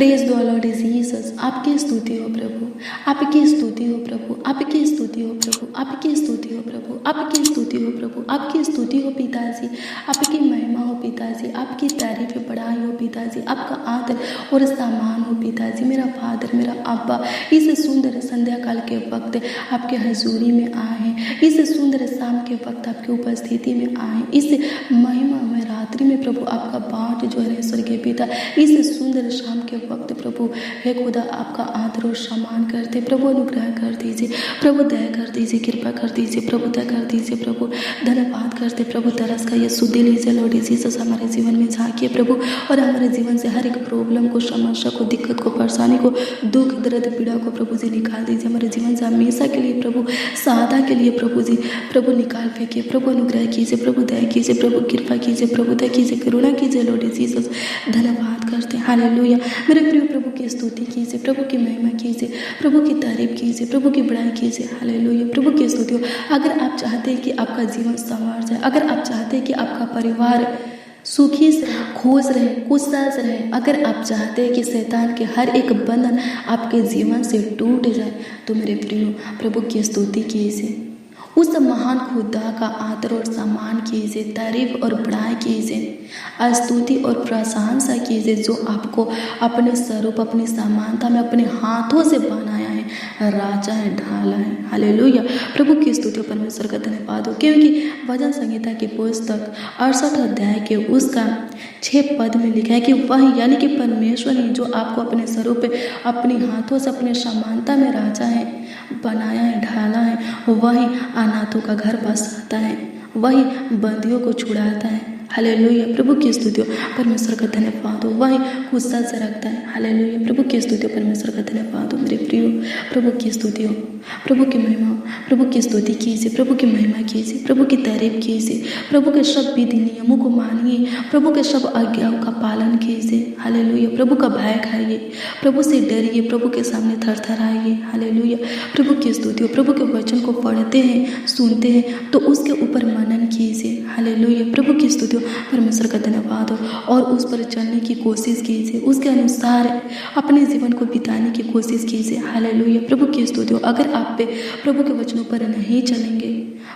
Praise the Lord Jesus. आपकी स्तुति हो प्रभु, आपकी स्तुति हो प्रभु, आपकी स्तुति हो प्रभु, आपकी स्तुति हो प्रभु, आपकी स्तुति हो प्रभु, आपकी स्तुति हो पिताजी, आपकी महिमा हो पिताजी, आपकी तारीफ बढ़ाई हो पिताजी, आपका आदर और सम्मान हो पिताजी। मेरा फादर, मेरा अब्बा, इस सुंदर संध्या काल के वक्त आपके हजूरी में आए हैं, इस सुंदर शाम के वक्त आपकी उपस्थिति में आए, इस महिमा में रात्रि में प्रभु आपका बाट जो है स्वर्गीय पिता, इस सुंदर शाम के वक्त प्रभु हे खुदा आपका आदर और सम्मान करते। प्रभु अनुग्रह कर दीजिए, प्रभु दया कर दीजिए, कृपा कर दीजिए, प्रभु दया कर दीजिए, प्रभु धन्यवाद करते। प्रभु तरस का ये सुध लीजिए लॉर्ड जीसस, हमारे जीवन में झांकिए प्रभु, और हमारे जीवन से हर एक प्रॉब्लम को, समस्या को, दिक्कत को, परेशानी को, दुख दर्द पीड़ा को प्रभु जी निकाल दीजिए। हमारे जीवन से हमेशा के लिए प्रभु, सदा के लिए प्रभु जी प्रभु निकाल फेंकिए। प्रभु अनुग्रह कीजिए, प्रभु दया कीजिए, प्रभु कृपा कीजिए, प्रभु दया कीजिए, करुणा कीजिए लॉर्ड जीसस। धन्यवाद करते हैं, हालेलुया। मेरे प्रिय प्रभु की स्तुति कीजिए, प्रभु की महिमा कीजिए, प्रभु की तारीफ कीजिए, प्रभु की बड़ाई कीजिए, हालेलुया। प्रभु की स्तुति हो। अगर आप चाहते हैं कि आपका जीवन संवार जाए, अगर आप चाहते हैं कि आपका परिवार सुखी से खुश रहे, खुशहाल से रहे, अगर आप चाहते हैं कि शैतान के हर एक बंधन आपके जीवन से टूट जाए, तो मेरे प्रियो प्रभु की स्तुति कीजिए, उस महान खुदा का आदर और सम्मान कीजिए, तारीफ और बड़ाई कीजिए, स्तुति और प्रशंसा कीजिए, जो आपको अपने स्वरूप, अपनी समानता में अपने हाथों से बनाया है, राजा है, ढाला है, हालेलुया। प्रभु की स्तुति परमेश्वर का धन्यवाद हो, क्योंकि भजन संहिता की पुस्तक 68 अध्याय के उसका 6 पद में लिखा है कि वही यानी कि परमेश्वर ही जो आपको अपने स्वरूप, अपने हाथों से, अपने समानता में राजा है, बनाया है, ढाला है, वही अनाथों का घर बसाता है, वही बंदियों को छुड़ाता है, हालेलुया। प्रभु की स्तुति हो, परमेश्वर का धन्यवाद हो, वही गुस्सा से रखता है, हालेलुया। प्रभु की स्तुति हो, परमेश्वर का धन्यवाद हो। मेरे प्रियो प्रभु की स्तुति हो, प्रभु की महिमा हो, प्रभु की स्तुति कीजिए, प्रभु की महिमा कीजिए, प्रभु की तारीफ कीजिए, प्रभु के सब विधि नियमों को मानिए, प्रभु के सब आज्ञाओं का पालन कीजिए, हालेलुया। प्रभु का भय खाइए, प्रभु से डरिए, प्रभु के सामने थरथराइए, हालेलुया। प्रभु की स्तुति हो। प्रभु के वचन को पढ़ते हैं, सुनते हैं तो उसके ऊपर मनन कीजिए, हालेलुया। प्रभु की स्तुति हो, परमेश्वर का धन्यवाद हो, और उस पर चलने की कोशिश कीजिए, उसके अनुसार अपने जीवन को बिताने की कोशिश कीजिए, हालेलुया। प्रभु की स्तुति हो। अगर आप पे प्रभु के वचनों पर नहीं चलेंगे,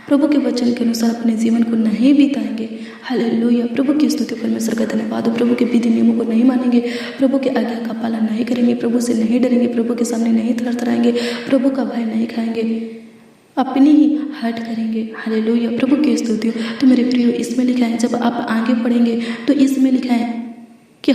प्रभु के वचन के अनुसार अपने जीवन को नहीं बिताएंगे, हालेलुया। प्रभु की स्तुति परमेश्वर का धन्यवाद हो। प्रभु के विधि नियमों को नहीं मानेंगे, प्रभु के आज्ञा का पालन नहीं करेंगे, प्रभु से नहीं डरेंगे, प्रभु के सामने नहीं थरथराएंगे, प्रभु का भय नहीं खाएंगे, अपनी ही हट करेंगे, हालेलुया। प्रभु की स्तुति हो। तो मेरे प्रियो इसमें लिखा है, जब आप आगे पढ़ेंगे तो इसमें लिखा है कि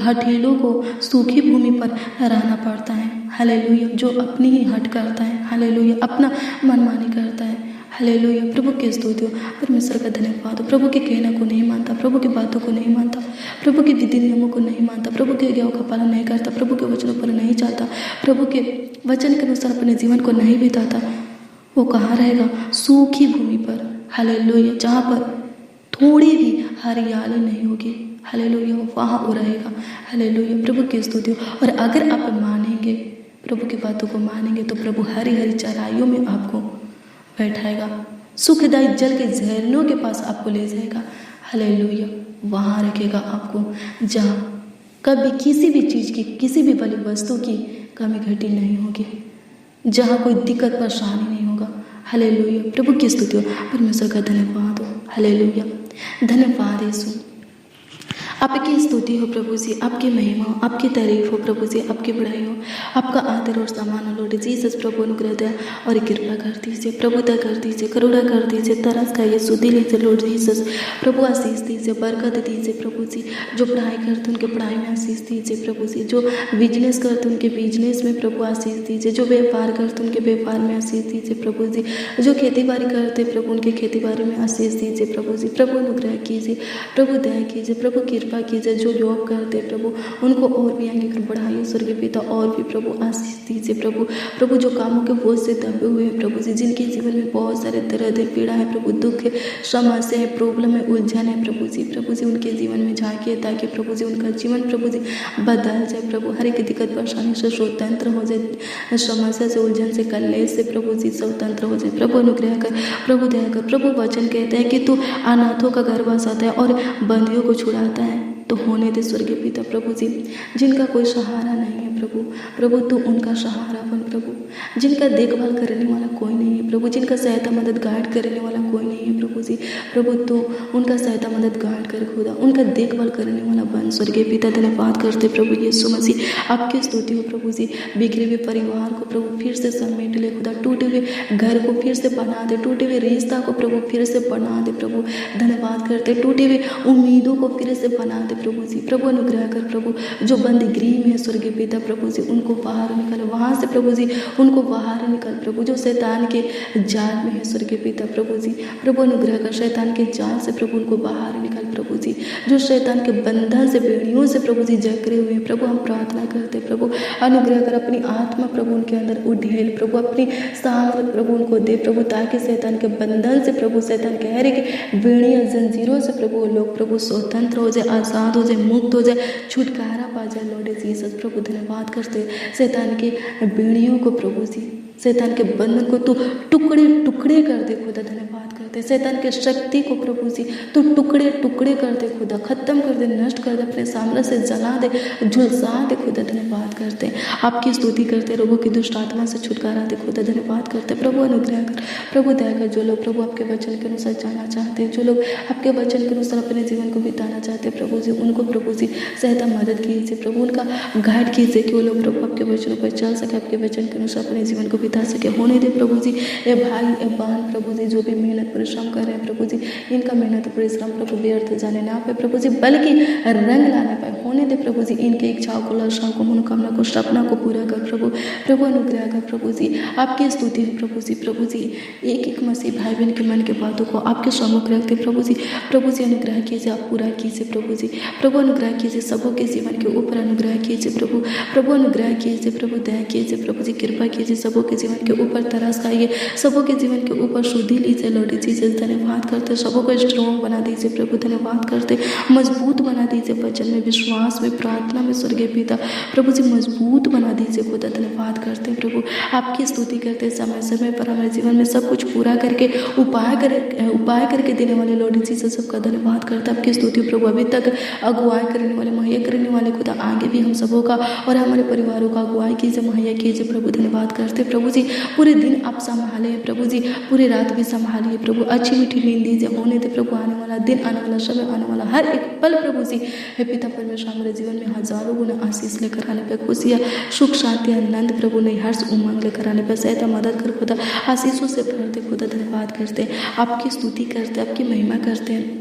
हठीलों को सूखी भूमि पर रहना पड़ता है, हालेलुया। जो अपनी ही हट करता है, हालेलुया, अपना मनमानी करता है, हालेलुया। प्रभु की स्तुति हो, परमेश्वर का धन्यवाद हो। प्रभु के कहने को नहीं मानता, प्रभु की बातों को नहीं मानता, प्रभु के विधि नियमों को नहीं मानता, प्रभु के आज्ञाओं का पालन नहीं करता, प्रभु के वचनों पर नहीं चलता, प्रभु के वचन के अनुसार अपने जीवन को नहीं बिताता, वो कहाँ रहेगा? सूखी भूमि पर, हालेलुया, जहाँ पर थोड़ी भी हरियाली नहीं होगी, हालेलुया, वहाँ वो रहेगा, हालेलुया। प्रभु की स्तुति हो। और अगर आप मानेंगे, प्रभु की बातों को मानेंगे, तो प्रभु हरी हरी चराइयों में आपको बैठाएगा, सुखदायी जल के झरनों के पास आपको ले जाएगा, हालेलुया। वहाँ रखेगा आपको, जहाँ कभी किसी भी चीज़ की, किसी भी भली वस्तु की कमी घटी नहीं होगी, जहाँ कोई दिक्कत परेशानी नहीं होगा, हालेलुया। प्रभु की स्तुति हो, परमेश्वर का धन्यवाद हो, हालेलुया। धन्यवाद यीशु, आपकी स्तुति हो प्रभु जी, आपकी महिमा हो, आपकी तारीफ हो प्रभु जी, आपकी बड़ाई हो, आपका आदर और सम्मान हो लॉर्ड जीसस। प्रभु अनुग्रह दया और कृपा कर दीजिए, प्रभु दया कर दीजिए, करुणा कर दीजिए, तरस खाइए, सुधि लीजिए लॉर्ड जीसस। प्रभु आशीष दीजिए, बरकत दीजिए प्रभु जी। जो पढ़ाई करते उनके पढ़ाई में आशीष दीजिए प्रभु जी, जो बिजनेस करते उनके बिजनेस में प्रभु आशीष दीजिए, जो व्यापार करते उनके व्यापार में आशीष दीजिए प्रभु जी, जो खेती बाड़ी करते प्रभु उनके खेती बाड़ी में आशीष दीजिए प्रभु जी। प्रभु अनुग्रह कीजिए, प्रभु दया कीजिए, प्रभु कृपा कीजिए। जो जॉब करते प्रभु उनको और भी आगे बढ़ाइए स्वर्गीय पिता, और भी प्रभु आशीष दीजिए प्रभु। प्रभु जो कामों के बोझ से दबे हुए हैं प्रभु जी, जिनके जीवन में बहुत सारे दर्द है, पीड़ा है प्रभु, दुख है, समस्या है, प्रॉब्लम है, उलझन है प्रभु जी उनके जीवन में झांकिए, ताकि प्रभु जी उनका जीवन प्रभु जी बदल जाए प्रभु, हर एक दिक्कत परेशानी से स्वतंत्र हो जाए, समस्या से, उलझन से, कलेश से प्रभु जी स्वतंत्र हो जाए। प्रभु अनुग्रह कर, प्रभु दया कर। प्रभु वचन कहते हैं कि तू अनाथों का घर बसाता है और बंदियों को छुड़ाता है, तो होने दे स्वर्गीय पिता प्रभु जी। जिनका कोई सहारा नहीं है प्रभु तू उनका सहारा बन प्रभु। जिनका देखभाल करने वाला कोई नहीं है प्रभु, जिनका सहायता मदद गाइड करने वाला कोई नहीं है प्रभु जी। प्रभु तू उनका सहायता मदद गाइड कर खुदा, उनका देखभाल करने वाला बन स्वर्गीय पिता। धन्यवाद करते प्रभु यीशु मसीह। आपकी स्तुति हो प्रभु जी। बिखरे हुए परिवार को प्रभु फिर से समेट ले खुदा, टूटे हुए घर को फिर से बना दे, टूटे हुए रिश्ता को प्रभु फिर से बना दे प्रभु। धन्यवाद करते टूटे हुए उम्मीदों को फिर से बना दे प्रभु जी। प्रभु अनुग्रह कर प्रभु, जो बंदी गृह में है स्वर्गीय पिता प्रभु जी, उनको बाहर निकल, वहाँ से प्रभु जी उनको बाहर निकल प्रभु। जो शैतान के जाल में है स्वर्गीय पिता प्रभु जी, प्रभु अनुग्रह कर शैतान के जाल से प्रभु उनको बाहर निकल प्रभु जी। जो शैतान के बंधन से, बेड़ियों से प्रभु जी जकड़े हुए हैं प्रभु, हम प्रार्थना करते प्रभु अनुग्रह कर अपनी आत्मा प्रभु उनके अंदर उड़ेल प्रभु, अपनी सामर्थ प्रभु उनको दे प्रभु, ताकि शैतान के बंधन से प्रभु, शैतान के हर एक बेड़ियां जंजीरों से प्रभु लोग प्रभु स्वतंत्र हो जाए, आज़ाद हो जाए, मुक्त हो जाए, छुटकारा पा जाए लॉर्ड जीसस प्रभु। धन्यवाद करते शैतान के बेड़ियों को प्रभु जी, शैतान के बंधन को तू टुकड़े टुकड़े कर दे खुदा। धन्यवाद करते शैतान के शक्ति को प्रभु जी तू टुकड़े टुकड़े कर दे खुदा, खत्म कर दे, नष्ट कर दे, अपने सामने से जला दे, झुलसा दे खुदा। धन्यवाद करते आपकी स्तुति करते, रोगों की दुष्ट आत्मा से छुटकारा दे खुदा। धन्यवाद करते प्रभु अनुग्रह कर प्रभु, दया कर जो लोग प्रभु आपके वचन के अनुसार जाना चाहते हैं, जो लोग आपके वचन के अनुसार अपने जीवन को बिताना चाहते हैं प्रभु जी, उनको प्रभु जी सहायता मदद कीजिए प्रभु, उनका गाइड कीजिए कि वो लोग प्रभु आपके वचनों पर चल सके, आपके वचन के अनुसार अपने जीवन को बिता सके। होने दे प्रभु जी ये भाई ये बहन प्रभु जी जो भी मेहनत परिश्रम कर रहे हैं प्रभु जी, इनका मेहनत परिश्रम प्रभु व्यर्थ जाने ना पाए प्रभु जी, बल्कि रंग लाने पाए। होने दे प्रभु जी इनके इच्छाओं को, लालसाओं को, मनोकामना को, सपना को पूरा कर प्रभु। प्रभु अनुग्रह कर प्रभु जी, आपकी स्तुति है प्रभु जी। प्रभु जी एक एक मसीह भाई बहन के मन के बातों को आपके सम्मुख रखते प्रभु जी। प्रभु जी अनुग्रह कीजिए, आप पूरा कीजिए प्रभु जी। प्रभु अनुग्रह कीजिए, सबों के जीवन के ऊपर अनुग्रह कीजिए प्रभु। प्रभु अनुग्रह कीजिए प्रभु, दया कीजिए प्रभु जी, कृपा कीजिए, सबों के जीवन के ऊपर तरस खाइए, सबों के जीवन के ऊपर शुद्धि लीजिए लॉर्ड जीसस। धन्यवाद करते सबों को स्ट्रॉन्ग बना दीजिए प्रभु। धन्यवाद करते मजबूत बना दीजिए वचन में, विश्वास में, प्रार्थना में स्वर्गीय पिता प्रभु जी मजबूत बना दीजिए खुदा। धन्यवाद करते प्रभु, आपकी स्तुति करते समय समय पर हमारे जीवन में सब कुछ पूरा करके उपाय करके देने वाले लॉर्ड जीसस सबका धन्यवाद करते। आपकी स्तुति प्रभु, अभी तक अगुवाई करने वाले, मुहैया करने वाले खुदा, आगे भी हम सबों का और हमारे परिवारों का अगुवाई कीजिए, मुहैया कीजिए प्रभु। धन्यवाद करते प्रभु जी, पूरे दिन आप संभाले प्रभु जी, पूरी रात भी संभालिए प्रभु, अच्छी मीठी नींद दीजिए। होने दे प्रभु आने वाला दिन, आने वाला समय, आने वाला हर एक पल प्रभु जी हे पिता परमेश्वर हमारे जीवन में हजारों गुना आशीष लेकर आने पर, खुशियाँ, सुख, शांति, आनंद प्रभु नहीं हर्ष, उमंग लेकर आने पर सहायता मदद कर खुदा, आशीषों से भर दे खुदा। धन्यवाद करते आपकी स्तुति करते, आपकी महिमा करते हैं,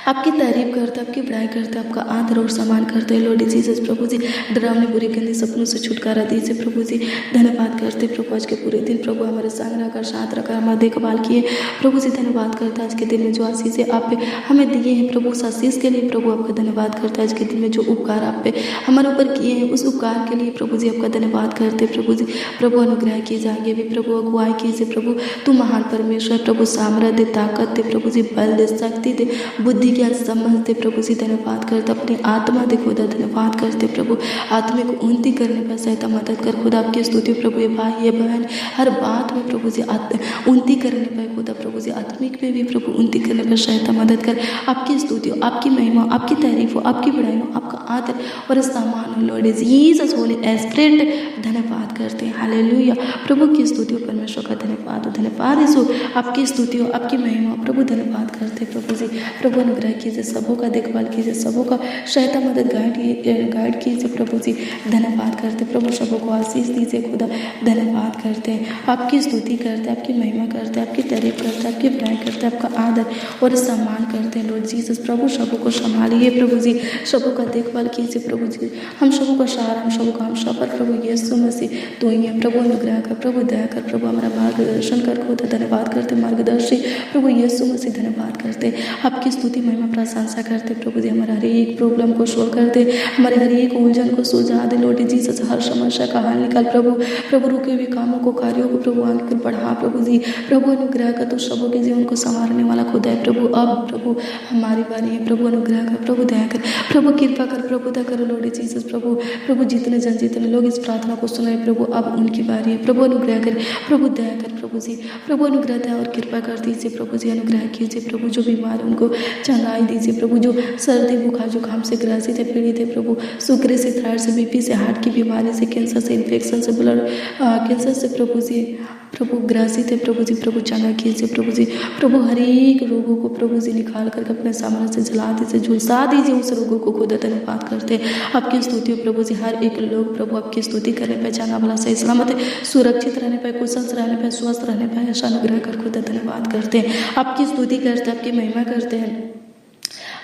आपकी तारीफ करते, आपकी बड़ाई करते, आपका आदर और सम्मान करते हैं लॉर्ड जीसस प्रभु जी। डरावने बुरे गंदे सपनों से छुटकारा दीजिए प्रभु जी। धन्यवाद करते प्रभु, आज के पूरे दिन प्रभु हमारे संग रहकर, साथ रखकर हमारा देखभाल किए प्रभु जी। धन्यवाद करते आज के दिन में जो आशीष आप हमें दिए हैं प्रभु, उस आशीष के लिए प्रभु आपका धन्यवाद करते। आज के दिन में जो उपकार आप पे हमारे ऊपर किए हैं, उस उपकार के लिए प्रभु जी आपका धन्यवाद करते प्रभु जी। प्रभु अनुग्रह कीजिए, आगे भी प्रभु अगुवाई कीजिए प्रभु। तू महान परमेश्वर प्रभु, सामर्थ्य दे, ताकत दे प्रभु जी, बल दे, शक्ति दे, बुद्धि ज्ञान समझते प्रभु जी। धन्यवाद करते अपनी आत्मा दे खुदा। धन्यवाद करते प्रभु, आत्मिक उन्नति करने पर सहायता मदद कर खुदा। आपकी स्तुति प्रभु, ये भाई ये बहन हर बात में प्रभु जी उन्नति करने पर खुदा प्रभु जी, आत्मिक में भी प्रभु उन्नति करने पर सहायता मदद कर। आपकी स्तुति हो, आपकी महिमा, आपकी तारीफ हो, आपकी बड़ाई हो, आपका आदर और सम्मान हो लॉर्ड जीसस होली स्पिरिट। धन्यवाद करते हैं, हालेलुया। प्रभु की स्तुति हो, परमेश्वर का धन्यवाद हो, धन्यवाद यीशु। आपकी स्तुति हो, आपकी महिमा प्रभु। धन्यवाद करते प्रभु जी। प्रभु अनुग्रह कीजिए, सबों का देखभाल कीजिए, सबों का सहायता मदद गाइड कीजिए प्रभु जी। धन्यवाद करते प्रभु, सबों को आशीष दीजिए खुदा। धन्यवाद करते हैं, आपकी स्तुति करते, आपकी महिमा करते, आपकी तारीफ करते, आपकी बड़ाई करते, आपका आदर और सम्मान करते हैं लॉर्ड जीसस प्रभु। सबों को संभालिए प्रभु जी, सबों का देखभाल कीजिए प्रभु जी। हम सबों का सहारा, हम सबों का हम सफर प्रभु यीशु मसीह तो ही है प्रभु। अनुग्रह कर प्रभु, दया कर प्रभु, हमारा मार्गदर्शन कर खुदा। धन्यवाद करते मार्गदर्शी प्रभु यीशु मसीह। धन्यवाद करते आपकी स्तुति महिमा प्रशंसा करते प्रभु जी। हमारे हर एक प्रॉब्लम को सोल्व करते, हमारे हर एक उलझन को सुलझा दे लॉर्ड जीसस। हर समस्या का हल निकाल प्रभु। प्रभु रुके हुए कामों को, कार्यों को प्रभु आगे बढ़ा प्रभु जी। प्रभु अनुग्रह कर, तो सबों के जीवन को संवारने वाला खुदा है प्रभु। अब प्रभु हमारी बारी है प्रभु। अनुग्रह कर प्रभु, दया कर प्रभु, कृपा कर प्रभु, दया करो लॉर्ड जीसस प्रभु। प्रभु जितने लोग इस प्रार्थना को सुनाए प्रभु, अब उनकी बारी है प्रभु। अनुग्रह कर प्रभु, दया कर प्रभु जी। प्रभु अनुग्रह दया और कृपा कर दीजिए प्रभु जी, अनुग्रह कीजिए प्रभु। जो बीमार है उनको चंगाई दीजिए प्रभु। जो सर्दी बुखार जुकाम से ग्रसित है, पीड़ित है प्रभु, शुगर से, थायराइड से, बीपी से, हार्ट की बीमारी से, कैंसर से, इन्फेक्शन से, ब्लड कैंसर से प्रभु जी, प्रभु ग्रसित है प्रभु जी, प्रभु चंगा कीजिए प्रभु जी। प्रभु हर एक रोगों को प्रभु जी निकाल करके अपने सामने से जला दीजिए, झुलसा दीजिए उस रोगों को। खुद धन्यवाद करते हैं आपकी स्तुति हो प्रभु जी। हर एक लोग प्रभु आपकी स्तुति करने पे, चंगा भला सही सलामत है, सुरक्षित रहने पे, कुशल रहने पे, स्वस्थ रहने पे ऐसा अनुग्रह कर खुद धन्यवाद करते हैं, आपकी स्तुति करते हैं, आपकी महिमा करते हैं,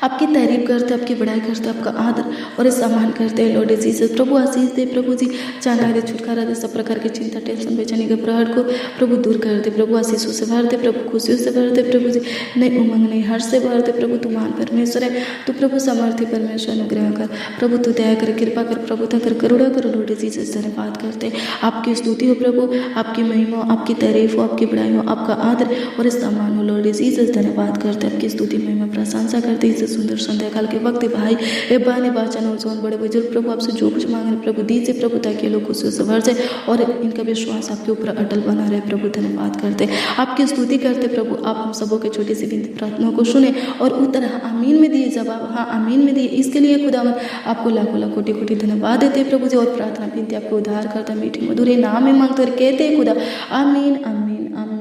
आपकी तारीफ करते, आपकी बड़ाई करते, आपका आदर और सम्मान करते हैं लॉर्ड जीसस। प्रभु आशीष दे प्रभु जी, चंगा दे, छुटकारा दे, सब प्रकार की चिंता, टेंशन, बेचैनी, घबराहट को प्रभु दूर कर दे प्रभु। आशीषों से भर दे प्रभु, खुशियों से भर दे प्रभु जी, नई उमंग, नई हर्ष से भर दे प्रभु। तू महान परमेश्वर है, तू प्रभु समर्थी परमेश्वर, अनुग्रह कर प्रभु, तू दया कर, कृपा कर प्रभु, कर करुणा कर लॉर्ड जीसस। धन्यवाद करते हैं आपकी स्तुति हो प्रभु, आपकी महिमा, आपकी तारीफ हो, आपकी बड़ाई हो, आपका आदर और सम्मान हो लॉर्ड जीसस। धन्यवाद करते हैं आपकी स्तुति, महिमा, प्रशंसा करते हैं। सुंदर संध्या काल के वक्त भाई बाने बाचा नौजवान बड़े बुजुर्ग प्रभु आपसे जो कुछ मांग रहे प्रभु दीजिए प्रभु, ताकि लोग खुशियों से भर जाए और इनका विश्वास आपके ऊपर अटल बना रहे प्रभु। धन्यवाद करते आपकी स्तुति करते प्रभु। आप हम सबों के छोटी सी विनती प्रार्थनाओं को सुने और उत्तर आमीन में दिए, जवाब हाँ आमीन में दिए। इसके लिए खुदावन आपको लाखों लाख कोटि कोटि धन्यवाद देते प्रभु जी। और प्रार्थना विनती आपको उद्धार करता मीठी मधुर नाम में मांगते और कहते खुदा आमीन आमीन आमीन।